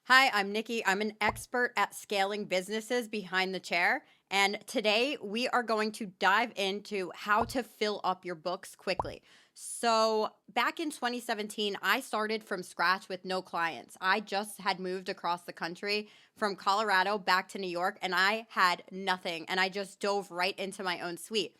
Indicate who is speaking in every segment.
Speaker 1: Hi, I'm Nikki. I'm an expert at scaling businesses behind the chair. And today we are going to dive into how to fill up your books quickly. So, back in 2017, I started from scratch with no clients. I just had moved across the country from Colorado back to New York, and I had nothing. And I just dove right into my own suite.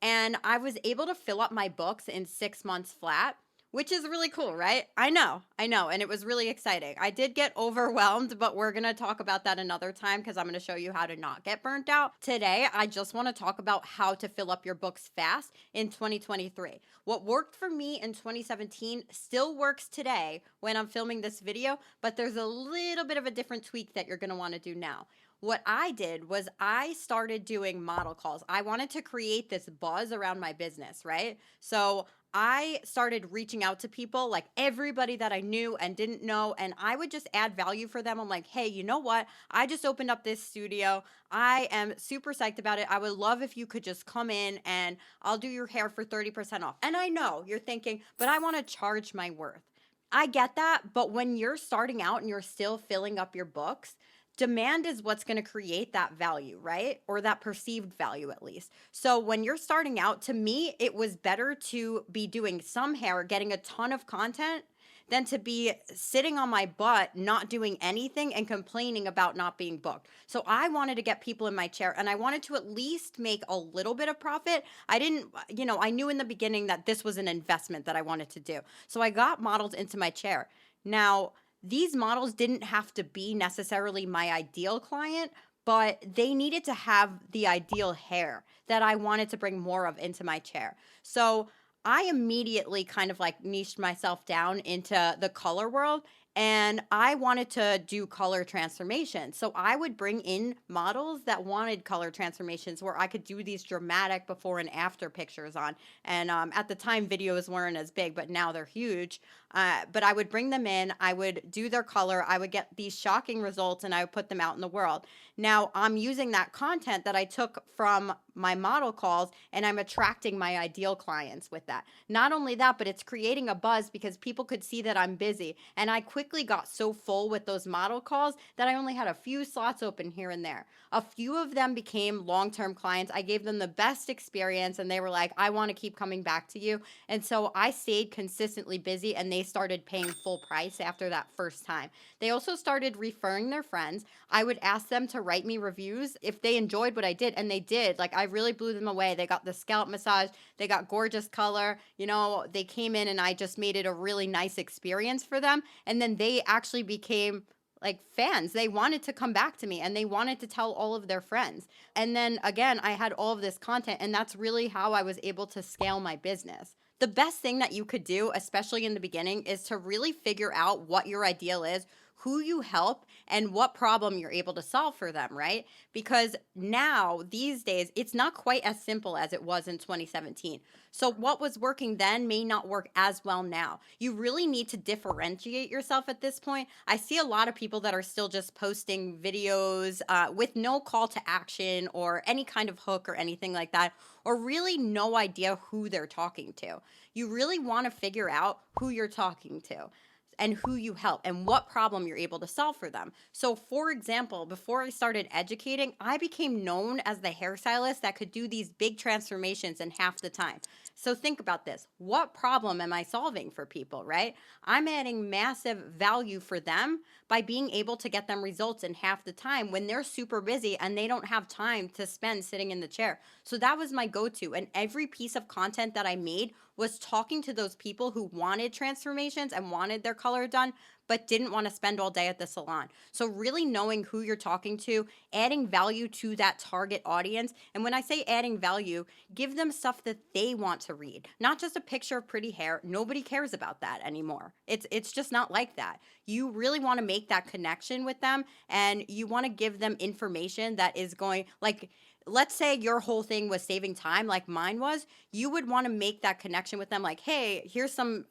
Speaker 1: And I was able to fill up my books in 6 months flat, which is really cool, right? I know. And it was really exciting. I did get overwhelmed, but we're going to talk about that another time because I'm going to show you how to not get burnt out. Today, I just want to talk about how to fill up your books fast in 2023. What worked for me in 2017 still works today when I'm filming this video, but there's a little bit of a different tweak that you're going to want to do now. What I did was I started doing model calls. I wanted to create this buzz around my business, right? So I started reaching out to people, like everybody that I knew and didn't know, and I would just add value for them. I'm like, hey, you know what? I just opened up this studio. I am super psyched about it. I would love if you could just come in and I'll do your hair for 30% off. And I know you're thinking, but I want to charge my worth. I get that, but when you're starting out and you're still filling up your books, demand is what's going to create that value, right? Or that perceived value at least. So when you're starting out, to me, it was better to be doing some hair, getting a ton of content than to be sitting on my butt, not doing anything and complaining about not being booked. So I wanted to get people in my chair and I wanted to at least make a little bit of profit. I didn't, I knew in the beginning that this was an investment that I wanted to do. So I got models into my chair. Now, these models didn't have to be necessarily my ideal client, but they needed to have the ideal hair that I wanted to bring more of into my chair. So I immediately kind of like niched myself down into the color world and I wanted to do color transformation. So I would bring in models that wanted color transformations where I could do these dramatic before and after pictures on. And at the time, videos weren't as big, but now they're huge. But I would bring them in, I would do their color, I would get these shocking results, and I would put them out in the world. Now I'm using that content that I took from my model calls and I'm attracting my ideal clients with that. Not only that, but it's creating a buzz because people could see that I'm busy. And I quickly got so full with those model calls that I only had a few slots open here and there. A few of them became long term clients. I gave them the best experience and they were like, I want to keep coming back to you. And so I stayed consistently busy and they started paying full price after that first time. They also started referring their friends. I would ask them to write me reviews if they enjoyed what I did, and they did. Like, I really blew them away. They got the scalp massage, they got gorgeous color. They came in and I just made it a really nice experience for them. And then they actually became like fans. They wanted to come back to me and they wanted to tell all of their friends. And then again, I had all of this content, and that's really how I was able to scale my business. The best thing that you could do, especially in the beginning, is to really figure out what your ideal is, who you help, and what problem you're able to solve for them, right? Because now, these days, it's not quite as simple as it was in 2017. So, what was working then may not work as well now. You really need to differentiate yourself at this point. I see a lot of people that are still just posting videos with no call to action or any kind of hook or anything like that, or really no idea who they're talking to. You really want to figure out who you're talking to and who you help and what problem you're able to solve for them. So, for example, before I started educating, I became known as the hairstylist that could do these big transformations in half the time. So, think about this. What problem am I solving for people, right? I'm adding massive value for them by being able to get them results in half the time when they're super busy and they don't have time to spend sitting in the chair. So, that was my go to. And every piece of content that I made was talking to those people who wanted transformations and wanted their color done, but didn't want to spend all day at the salon. So, really knowing who you're talking to, adding value to that target audience. And when I say adding value, give them stuff that they want to read, not just a picture of pretty hair. Nobody cares about that anymore. It's just not like that. You really want to make that connection with them and you want to give them information that is going like, let's say your whole thing was saving time like mine was. You would want to make that connection with them like, hey, here's some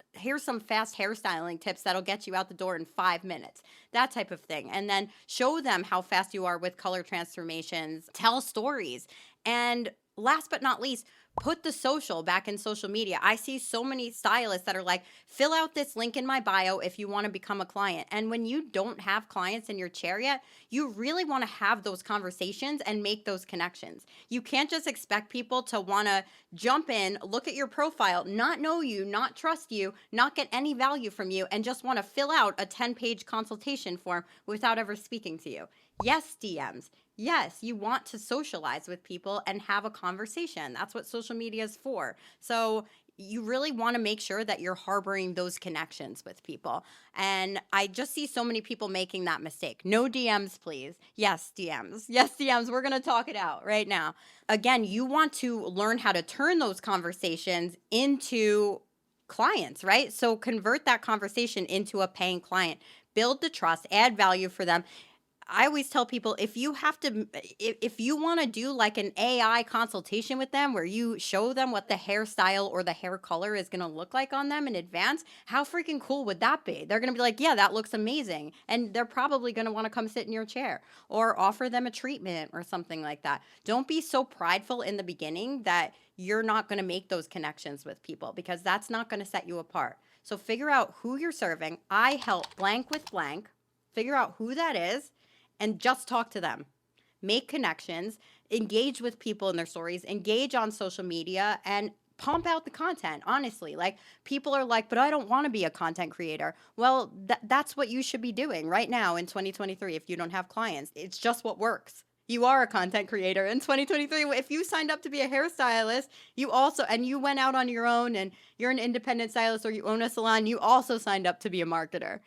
Speaker 1: fast hairstyling tips that'll get you out the door in 5 minutes, that type of thing. And then show them how fast you are with color transformations, tell stories. And last but not least, Put the social back in social media. I see so many stylists that are like, fill out this link in my bio if you want to become a client. And when you don't have clients in your chair yet, you really want to have those conversations and make those connections. You can't just expect people to want to jump in, look at your profile, not know you, not trust you, not get any value from you, and just want to fill out a 10-page consultation form without ever speaking to you. Yes, DMs. Yes, you want to socialize with people and have a conversation. That's what social media is for. So you really want to make sure that you're harboring those connections with people. And I just see so many people making that mistake. No DMs, please. Yes, DMs. Yes, DMs. We're going to talk it out right now. Again, you want to learn how to turn those conversations into clients, right? So convert that conversation into a paying client, build the trust, add value for them. I always tell people, if you have to, if you want to do like an AI consultation with them where you show them what the hairstyle or the hair color is going to look like on them in advance, how freaking cool would that be? They're going to be like, yeah, that looks amazing. And they're probably going to want to come sit in your chair or offer them a treatment or something like that. Don't be so prideful in the beginning that you're not going to make those connections with people, because that's not going to set you apart. So figure out who you're serving. I help blank with blank. Figure out who that is and just talk to them. Make connections, engage with people in their stories, engage on social media, and pump out the content. Honestly, like, people are like, but I don't want to be a content creator. Well, that's what you should be doing right now in 2023 if you don't have clients. It's just what works. You are a content creator in 2023. If you signed up to be a hairstylist, you also, and you went out on your own and you're an independent stylist or you own a salon, you also signed up to be a marketer.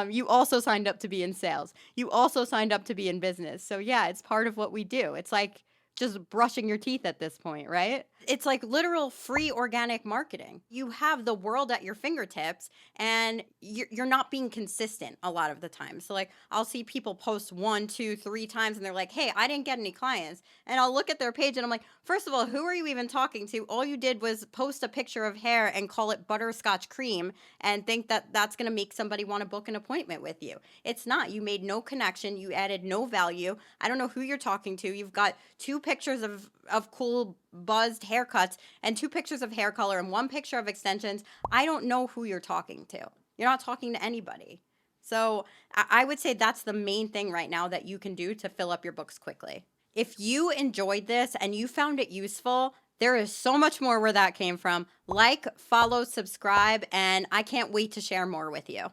Speaker 1: You also signed up to be in sales. You also signed up to be in business. So yeah, it's part of what we do. It's like just brushing your teeth at this point, right? It's like literal free organic marketing. You have the world at your fingertips and you're not being consistent a lot of the time. So like, I'll see people post 1, 2, 3 times and they're like, hey, I didn't get any clients. And I'll look at their page and I'm like, first of all, who are you even talking to? All you did was post a picture of hair and call it butterscotch cream and think that that's going to make somebody want to book an appointment with you. It's not. You made no connection. You added no value. I don't know who you're talking to. You've got 2 pictures of cool buzzed haircuts and 2 pictures of hair color and 1 picture of extensions. I don't know who you're talking to. You're not talking to anybody. So I would say that's the main thing right now that you can do to fill up your books quickly. If you enjoyed this and you found it useful, there is so much more where that came from. Like, follow, subscribe, and I can't wait to share more with you.